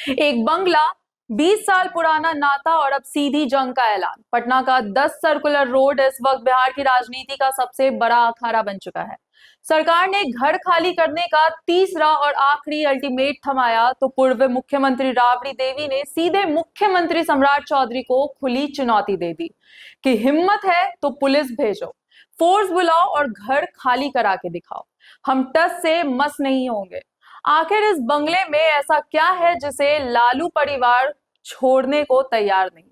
एक बंगला, 20 साल पुराना नाता और अब सीधी जंग का ऐलान। पटना का 10 सर्कुलर रोड इस वक्त बिहार की राजनीति का सबसे बड़ा अखाड़ा बन चुका है। सरकार ने घर खाली करने का तीसरा और आखिरी अल्टीमेट थमाया तो पूर्व मुख्यमंत्री राबड़ी देवी ने सीधे मुख्यमंत्री सम्राट चौधरी को खुली चुनौती दे दी कि हिम्मत है तो पुलिस भेजो, फोर्स बुलाओ और घर खाली करा के दिखाओ, हम टस से मस नहीं होंगे। आखिर इस बंगले में ऐसा क्या है जिसे लालू परिवार छोड़ने को तैयार नहीं,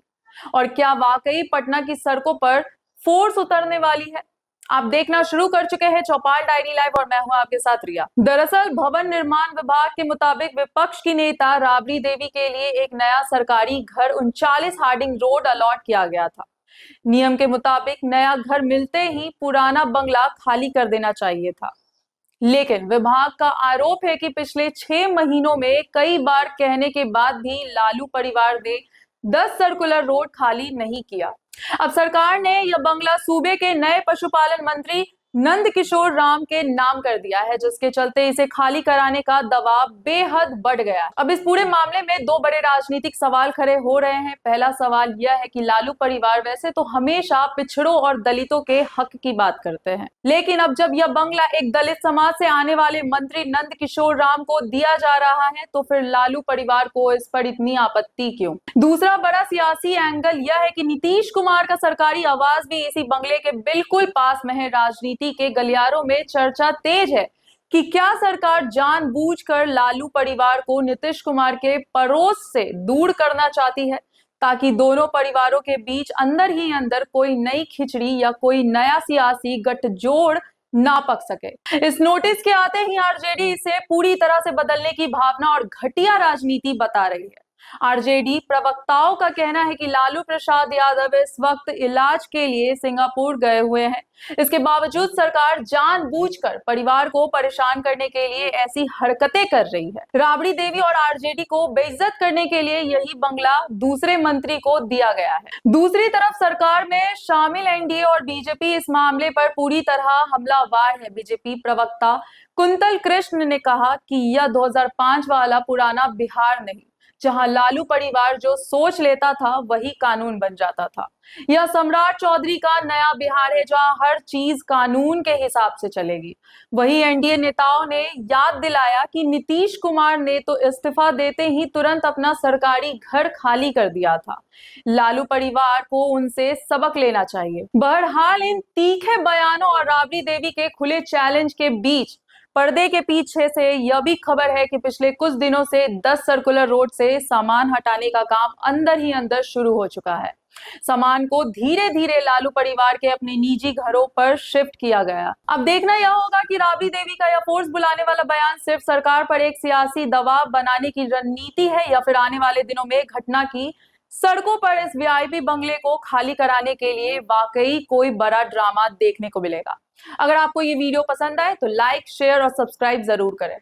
और क्या वाकई पटना की सड़कों पर फोर्स उतरने वाली है? आप देखना शुरू कर चुके हैं चौपाल डायरी लाइव और मैं हूं आपके साथ रिया। दरअसल भवन निर्माण विभाग के मुताबिक विपक्ष की नेता राबड़ी देवी के लिए एक नया सरकारी घर 39 हार्डिंग रोड अलॉट किया गया था। नियम के मुताबिक नया घर मिलते ही पुराना बंगला खाली कर देना चाहिए था, लेकिन विभाग का आरोप है कि पिछले 6 महीनों में कई बार कहने के बाद भी लालू परिवार ने 10 सर्कुलर रोड खाली नहीं किया। अब सरकार ने यह बंगला सूबे के नए पशुपालन मंत्री नंद किशोर राम के नाम कर दिया है, जिसके चलते इसे खाली कराने का दबाव बेहद बढ़ गया है। अब इस पूरे मामले में दो बड़े राजनीतिक सवाल खड़े हो रहे हैं। पहला सवाल यह है कि लालू परिवार वैसे तो हमेशा पिछड़ों और दलितों के हक की बात करते हैं, लेकिन अब जब यह बंगला एक दलित समाज से आने वाले मंत्री नंद किशोर राम को दिया जा रहा है तो फिर लालू परिवार को इस पर इतनी आपत्ति क्यों? दूसरा बड़ा सियासी एंगल यह है कि नीतीश कुमार का सरकारी आवास भी इसी बंगले के बिल्कुल पास में है। राजनीति के गलियारों में चर्चा तेज है कि क्या सरकार जानबूझकर लालू परिवार को नीतीश कुमार के पड़ोस से दूर करना चाहती है, ताकि दोनों परिवारों के बीच अंदर ही अंदर कोई नई खिचड़ी या कोई नया सियासी गठजोड़ ना पक सके। इस नोटिस के आते ही आरजेडी इसे पूरी तरह से बदलने की भावना और घटिया राजनीति बता रही है। आरजेडी प्रवक्ताओं का कहना है कि लालू प्रसाद यादव इस वक्त इलाज के लिए सिंगापुर गए हुए हैं। इसके बावजूद सरकार जानबूझकर परिवार को परेशान करने के लिए ऐसी हरकतें कर रही है। राबड़ी देवी और आरजेडी को बेइज्जत करने के लिए यही बंगला दूसरे मंत्री को दिया गया है। दूसरी तरफ सरकार में शामिल एनडीए और बीजेपी इस मामले पर पूरी तरह हमलावर है। बीजेपी प्रवक्ता कुंतल कृष्ण ने कहा कि यह 2005 वाला पुराना बिहार नहीं, जहां लालू परिवार जो सोच लेता था वही कानून बन जाता था। यह सम्राट चौधरी का नया बिहार है, जहां हर चीज कानून के हिसाब से चलेगी। वही एनडीए नेताओं ने याद दिलाया कि नीतीश कुमार ने तो इस्तीफा देते ही तुरंत अपना सरकारी घर खाली कर दिया था। लालू परिवार को उनसे सबक लेना चाहिए। बहरहाल इन तीखे बयानों और राबड़ी देवी के खुले चैलेंज के बीच पर्दे के पीछे से यह भी खबर है कि पिछले कुछ दिनों से 10 सर्कुलर रोड से सामान हटाने का काम अंदर ही अंदर शुरू हो चुका है। सामान को धीरे धीरे लालू परिवार के अपने निजी घरों पर शिफ्ट किया गया। अब देखना यह होगा कि राबड़ी देवी का यह फोर्स बुलाने वाला बयान सिर्फ सरकार पर एक सियासी दबाव बनाने की रणनीति है, या फिर आने वाले दिनों में घटना की सड़कों पर इस वीआईपी बंगले को खाली कराने के लिए वाकई कोई बड़ा ड्रामा देखने को मिलेगा। अगर आपको ये वीडियो पसंद आए तो लाइक, शेयर और सब्सक्राइब जरूर करें।